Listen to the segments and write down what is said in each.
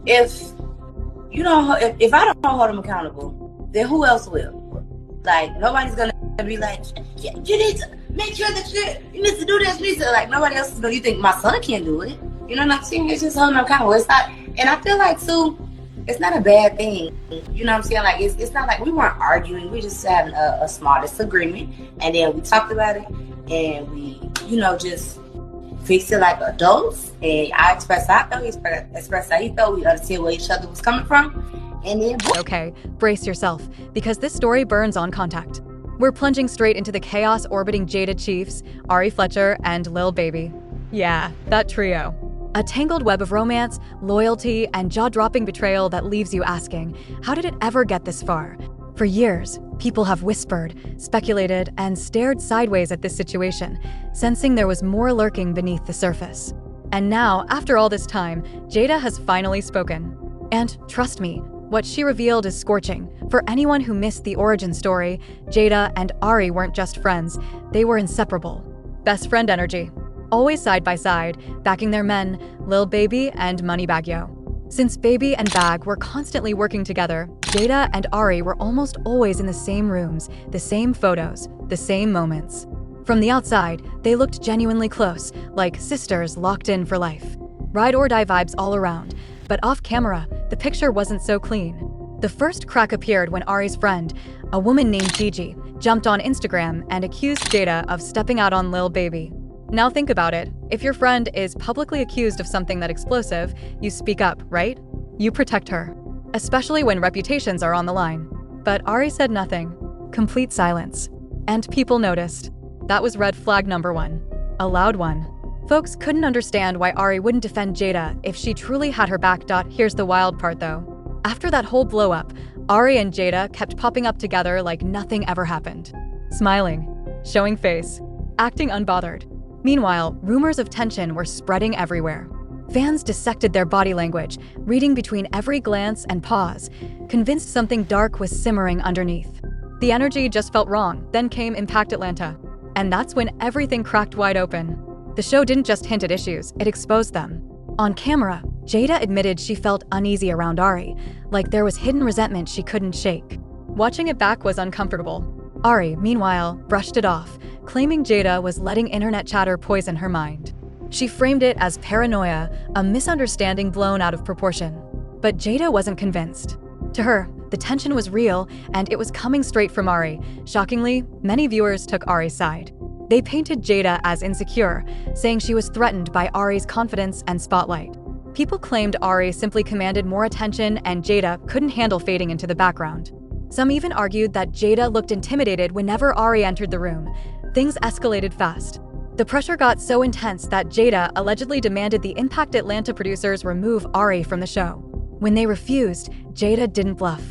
if you don't, if I don't hold them accountable, then who else will? Like, nobody's gonna be like, you need to make sure that you need to do this, like, nobody else is gonna, you think my son can't do it? You know what I'm saying? It's just holding them accountable. It's not, and I feel like, too, it's not a bad thing. You know what I'm saying? Like, it's not like we weren't arguing. We just having a small disagreement, and then we talked about it, and we, just fixed it like adults. And I expressed how I felt, he expressed how he felt. We understood where each other was coming from, and then... Okay, brace yourself, because this story burns on contact. We're plunging straight into the chaos orbiting Jada Cheaves, Ari Fletcher, and Lil Baby. Yeah, that trio. A tangled web of romance, loyalty, and jaw-dropping betrayal that leaves you asking, how did it ever get this far? For years, people have whispered, speculated, and stared sideways at this situation, sensing there was more lurking beneath the surface. And now, after all this time, Jada has finally spoken. And trust me, what she revealed is scorching. For anyone who missed the origin story, Jada and Ari weren't just friends, they were inseparable. Best friend energy. Always side by side, backing their men, Lil Baby and Moneybagg Yo. Since Baby and Bag were constantly working together, Jada and Ari were almost always in the same rooms, the same photos, the same moments. From the outside, they looked genuinely close, like sisters locked in for life. Ride or die vibes all around, but off camera, the picture wasn't so clean. The first crack appeared when Ari's friend, a woman named Gigi, jumped on Instagram and accused Jada of stepping out on Lil Baby. Now think about it. If your friend is publicly accused of something that explosive, you speak up, right? You protect her, especially when reputations are on the line. But Ari said nothing. Complete silence. And people noticed. That was red flag number one. A loud one. Folks couldn't understand why Ari wouldn't defend Jada if she truly had her back. Here's the wild part though. After that whole blow-up, Ari and Jada kept popping up together like nothing ever happened. Smiling, showing face, acting unbothered. Meanwhile, rumors of tension were spreading everywhere. Fans dissected their body language, reading between every glance and pause, convinced something dark was simmering underneath. The energy just felt wrong. Then came Impact Atlanta. And that's when everything cracked wide open. The show didn't just hint at issues, it exposed them. On camera, Jada admitted she felt uneasy around Ari, like there was hidden resentment she couldn't shake. Watching it back was uncomfortable. Ari, meanwhile, brushed it off, claiming Jada was letting internet chatter poison her mind. She framed it as paranoia, a misunderstanding blown out of proportion. But Jada wasn't convinced. To her, the tension was real, and it was coming straight from Ari. Shockingly, many viewers took Ari's side. They painted Jada as insecure, saying she was threatened by Ari's confidence and spotlight. People claimed Ari simply commanded more attention and Jada couldn't handle fading into the background. Some even argued that Jada looked intimidated whenever Ari entered the room. Things escalated fast. The pressure got so intense that Jada allegedly demanded the Impact Atlanta producers remove Ari from the show. When they refused, Jada didn't bluff.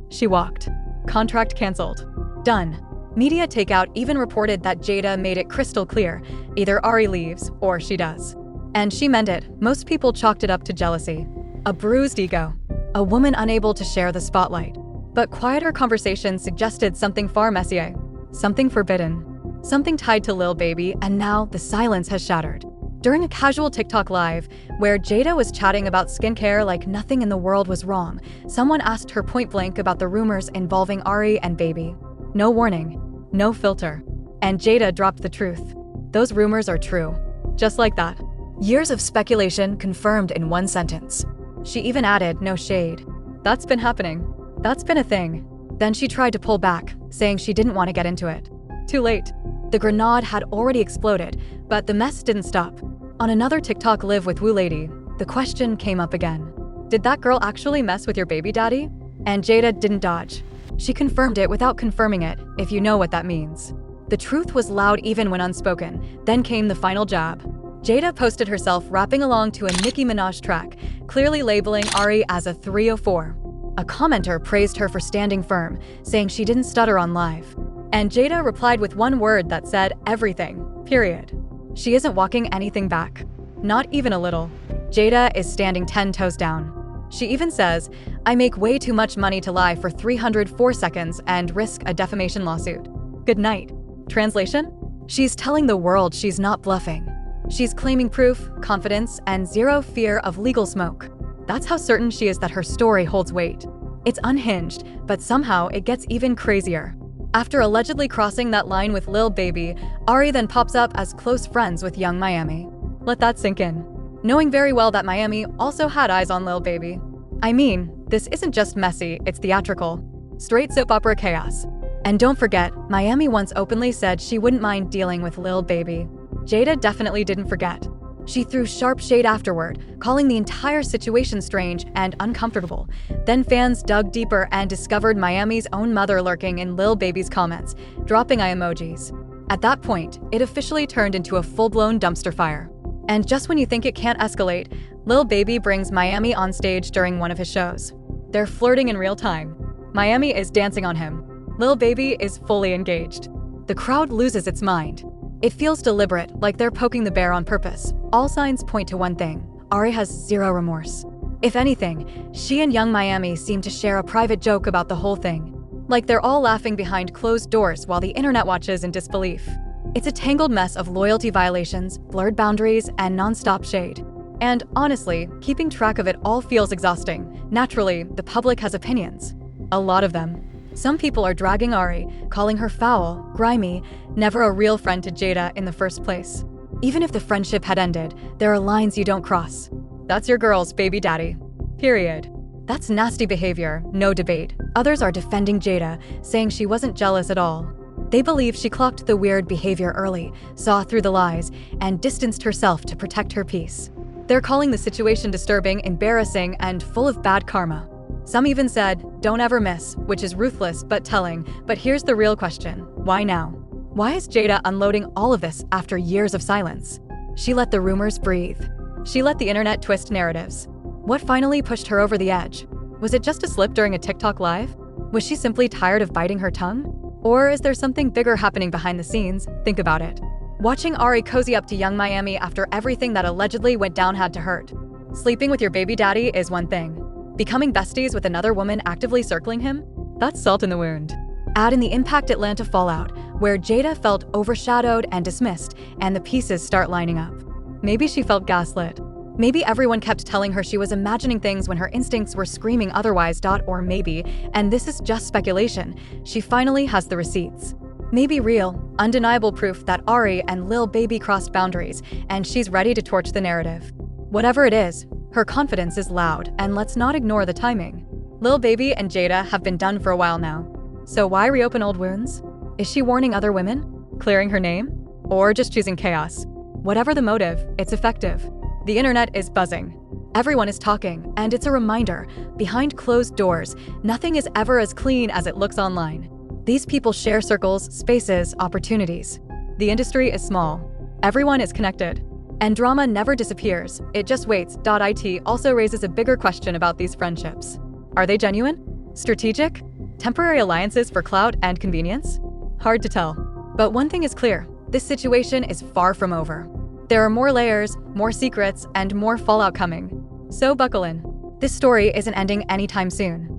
She walked. Contract canceled. Done. Media takeout even reported that Jada made it crystal clear, either Ari leaves or she does. And she meant it. Most people chalked it up to jealousy. A bruised ego. A woman unable to share the spotlight. But quieter conversations suggested something far messier. Something forbidden. Something tied to Lil Baby, and now the silence has shattered. During a casual TikTok live, where Jada was chatting about skincare like nothing in the world was wrong, someone asked her point blank about the rumors involving Ari and Baby. No warning. No filter. And Jada dropped the truth. Those rumors are true. Just like that. Years of speculation confirmed in one sentence. She even added, no shade. That's been happening. That's been a thing. Then she tried to pull back, saying she didn't want to get into it. Too late. The grenade had already exploded, but the mess didn't stop. On another TikTok Live with Woo Lady, the question came up again. Did that girl actually mess with your baby daddy? And Jada didn't dodge. She confirmed it without confirming it, if you know what that means. The truth was loud even when unspoken. Then came the final jab. Jada posted herself rapping along to a Nicki Minaj track, clearly labeling Ari as a 304. A commenter praised her for standing firm, saying she didn't stutter on live. And Jada replied with one word that said everything, period. She isn't walking anything back. Not even a little. Jada is standing 10 toes down. She even says, I make way too much money to lie for 304 seconds and risk a defamation lawsuit. Good night. Translation? She's telling the world she's not bluffing. She's claiming proof, confidence, and zero fear of legal smoke. That's how certain she is that her story holds weight. It's unhinged, but somehow it gets even crazier. After allegedly crossing that line with Lil Baby, Ari then pops up as close friends with Young Miami. Let that sink in. Knowing very well that Miami also had eyes on Lil Baby. I mean, this isn't just messy, it's theatrical. Straight soap opera chaos. And don't forget, Miami once openly said she wouldn't mind dealing with Lil Baby. Jada definitely didn't forget. She threw sharp shade afterward, calling the entire situation strange and uncomfortable. Then fans dug deeper and discovered Miami's own mother lurking in Lil Baby's comments, dropping eye emojis. At that point, it officially turned into a full-blown dumpster fire. And just when you think it can't escalate, Lil Baby brings Miami on stage during one of his shows. They're flirting in real time. Miami is dancing on him. Lil Baby is fully engaged. The crowd loses its mind. It feels deliberate, like they're poking the bear on purpose. All signs point to one thing: Ari has zero remorse. If anything, she and Young Miami seem to share a private joke about the whole thing. Like they're all laughing behind closed doors while the internet watches in disbelief. It's a tangled mess of loyalty violations, blurred boundaries, and non-stop shade. And honestly, keeping track of it all feels exhausting. Naturally, the public has opinions. A lot of them. Some people are dragging Ari, calling her foul, grimy, never a real friend to Jada in the first place. Even if the friendship had ended, there are lines you don't cross. That's your girl's baby daddy. Period. That's nasty behavior, no debate. Others are defending Jada, saying she wasn't jealous at all. They believe she clocked the weird behavior early, saw through the lies, and distanced herself to protect her peace. They're calling the situation disturbing, embarrassing, and full of bad karma. Some even said, "Don't ever miss," which is ruthless but telling. But here's the real question: why now? Why is Jada unloading all of this after years of silence? She let the rumors breathe. She let the internet twist narratives. What finally pushed her over the edge? Was it just a slip during a TikTok live? Was she simply tired of biting her tongue? Or is there something bigger happening behind the scenes? Think about it. Watching Ari cozy up to Young Miami after everything that allegedly went down had to hurt. Sleeping with your baby daddy is one thing. Becoming besties with another woman actively circling him? That's salt in the wound. Add in the Impact Atlanta fallout, where Jada felt overshadowed and dismissed, and the pieces start lining up. Maybe she felt gaslit. Maybe everyone kept telling her she was imagining things when her instincts were screaming otherwise. Or maybe, and this is just speculation, she finally has the receipts. Maybe real, undeniable proof that Ari and Lil Baby crossed boundaries, and she's ready to torch the narrative. Whatever it is, her confidence is loud, and let's not ignore the timing. Lil Baby and Jada have been done for a while now. So why reopen old wounds? Is she warning other women? Clearing her name? Or just choosing chaos? Whatever the motive, it's effective. The internet is buzzing. Everyone is talking, and it's a reminder, behind closed doors, nothing is ever as clean as it looks online. These people share circles, spaces, opportunities. The industry is small. Everyone is connected. And drama never disappears, it just waits. It also raises a bigger question about these friendships. Are they genuine? Strategic? Temporary alliances for clout and convenience? Hard to tell. But one thing is clear, this situation is far from over. There are more layers, more secrets, and more fallout coming. So buckle in. This story isn't ending anytime soon.